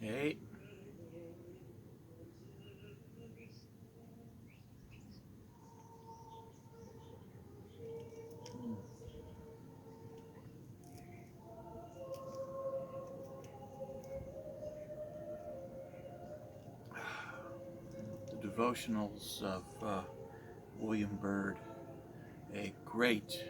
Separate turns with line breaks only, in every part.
Hey, the devotionals of William Byrd, a great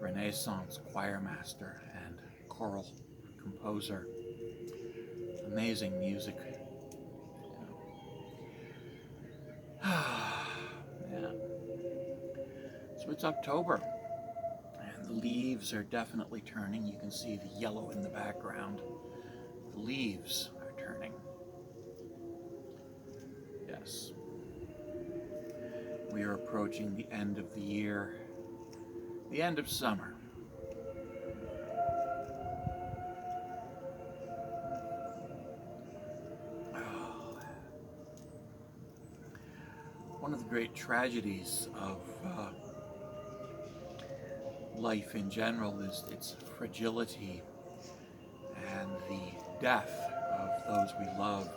Renaissance choir master and choral composer. Amazing music. Yeah. So it's October, and the leaves are definitely turning. You can see the yellow in the background. The leaves are turning. Yes. We are approaching the end of the year, the end of summer. Oh, one of the great tragedies of life in general is its fragility and the death of those we love,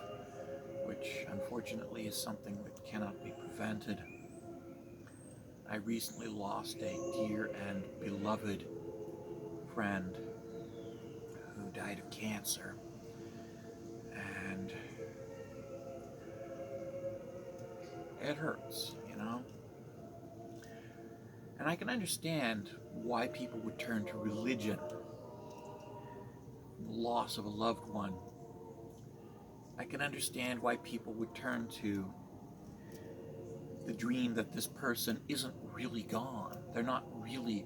which unfortunately is something that cannot be prevented. I recently lost a dear and beloved friend who died of cancer, and it hurts, you know? And I can understand why people would turn to religion, the loss of a loved one. I can understand why people would turn to the dream that this person isn't really gone. They're not really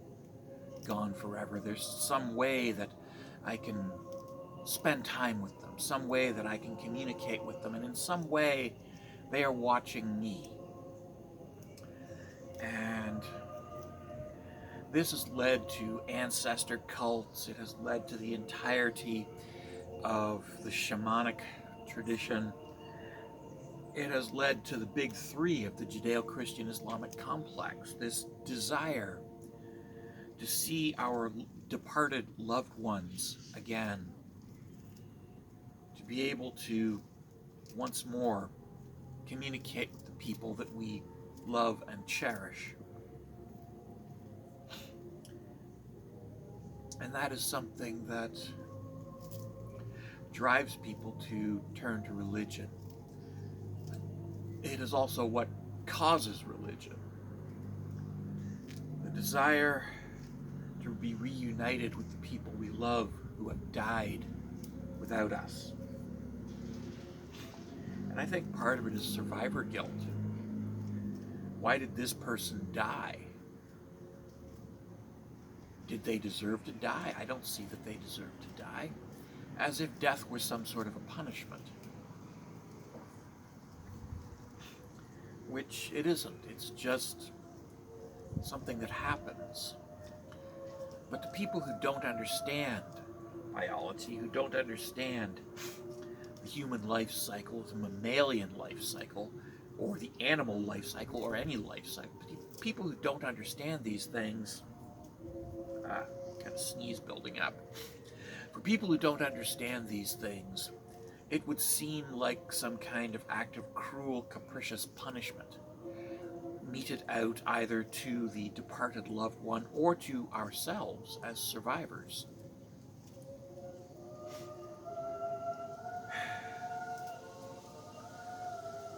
gone forever. There's some way that I can spend time with them, some way that I can communicate with them, and in some way they are watching me. And this has led to ancestor cults. It has led to the entirety of the shamanic tradition. It has led to the big three of the Judeo-Christian Islamic complex, this desire to see our departed loved ones again, to be able to once more communicate with the people that we love and cherish. And that is something that drives people to turn to religion. It is also what causes religion. The desire to be reunited with the people we love who have died without us. And I think part of it is survivor guilt. Why did this person die? Did they deserve to die? I don't see that they deserve to die. As if death were some sort of a punishment. Which it isn't. It's just something that happens. But the people who don't understand biology, who don't understand the human life cycle, the mammalian life cycle, or the animal life cycle, or any life cycle, people who don't understand these things, kind of sneeze building up. For people who don't understand these things, it would seem like some kind of act of cruel, capricious punishment, meted out either to the departed loved one or to ourselves as survivors.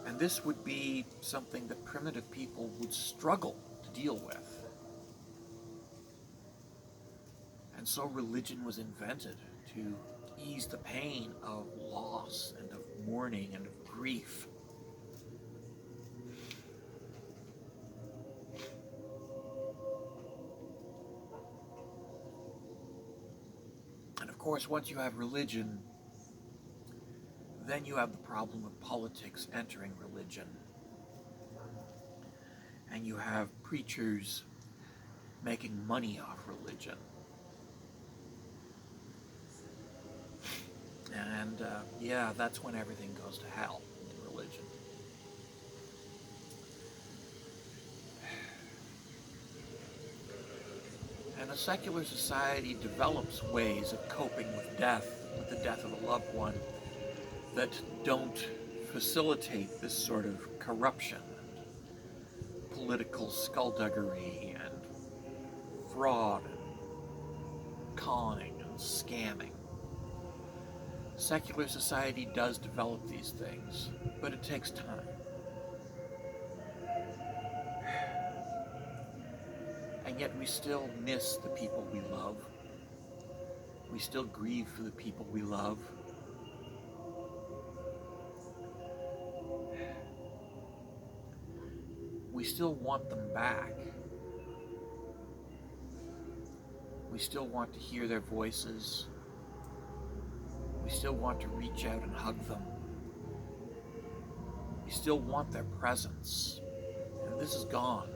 And this would be something that primitive people would struggle to deal with. And so religion was invented to ease the pain of loss and of mourning and of grief. And of course, once you have religion, then you have the problem of politics entering religion. And you have preachers making money off religion. And yeah, that's when everything goes to hell in religion. And a secular society develops ways of coping with death, with the death of a loved one, that don't facilitate this sort of corruption, political skullduggery, and fraud, and conning, and scamming. Secular society does develop these things, but it takes time. And yet we still miss the people we love. We still grieve for the people we love. We still want them back. We still want to hear their voices. We still want to reach out and hug them. We still want their presence. And this is gone.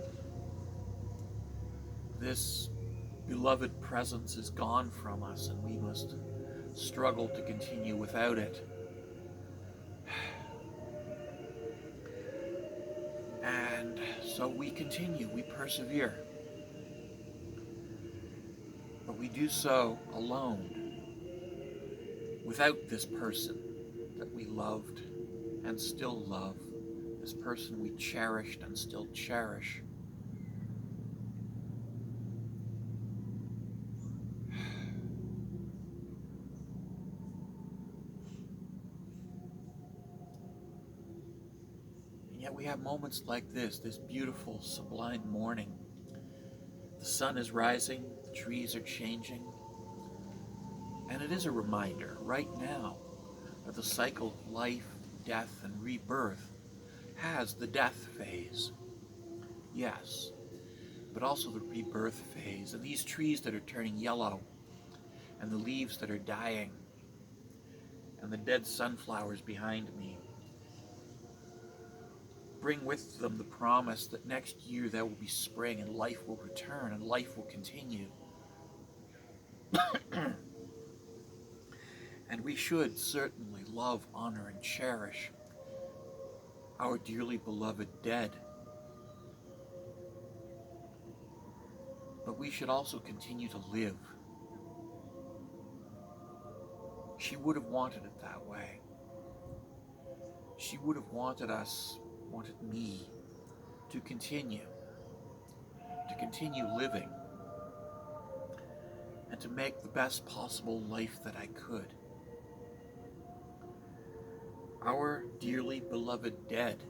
This beloved presence is gone from us, and we must struggle to continue without it. And so we continue, we persevere. But we do so alone, without this person that we loved and still love, this person we cherished and still cherish. And yet we have moments like this beautiful, sublime morning. The sun is rising, the trees are changing, and it is a reminder right now that the cycle of life, death, and rebirth has the death phase, yes, but also the rebirth phase, and these trees that are turning yellow, and the leaves that are dying, and the dead sunflowers behind me bring with them the promise that next year there will be spring and life will return and life will continue. And we should certainly love, honor, and cherish our dearly beloved dead. But we should also continue to live. She would have wanted it that way. She would have wanted me to continue living, and to make the best possible life that I could. Our dearly beloved dead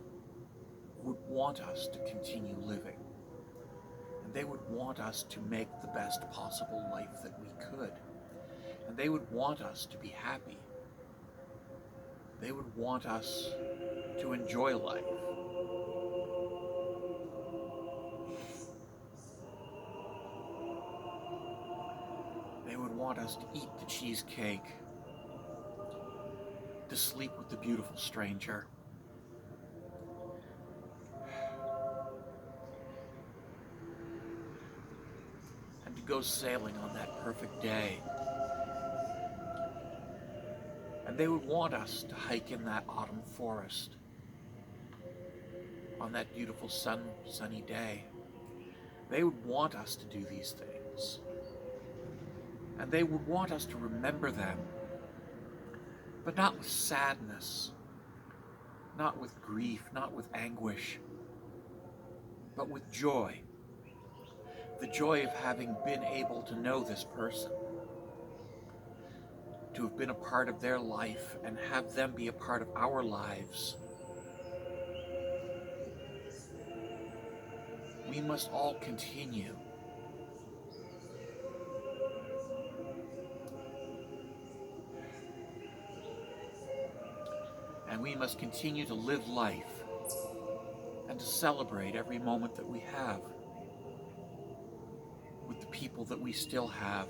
would want us to continue living, and they would want us to make the best possible life that we could, and they would want us to be happy. They would want us to enjoy life. They would want us to eat the cheesecake, to sleep with the beautiful stranger, and to go sailing on that perfect day. And they would want us to hike in that autumn forest on that beautiful sunny day. They would want us to do these things. And they would want us to remember them, but not with sadness, not with grief, not with anguish, but with joy. The joy of having been able to know this person, to have been a part of their life and have them be a part of our lives. We must all continue and we must continue to live life and to celebrate every moment that we have with the people that we still have.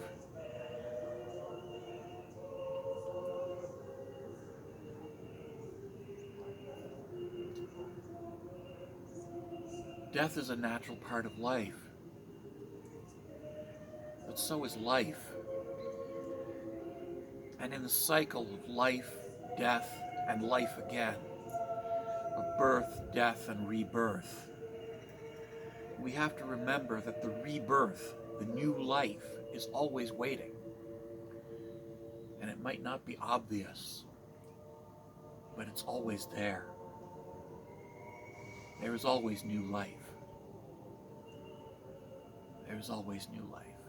Death is a natural part of life, but so is life. And in the cycle of life, death, and life again, of birth, death, and rebirth, we have to remember that the rebirth, the new life, is always waiting. And it might not be obvious, but it's always there. There is always new life. There is always new life.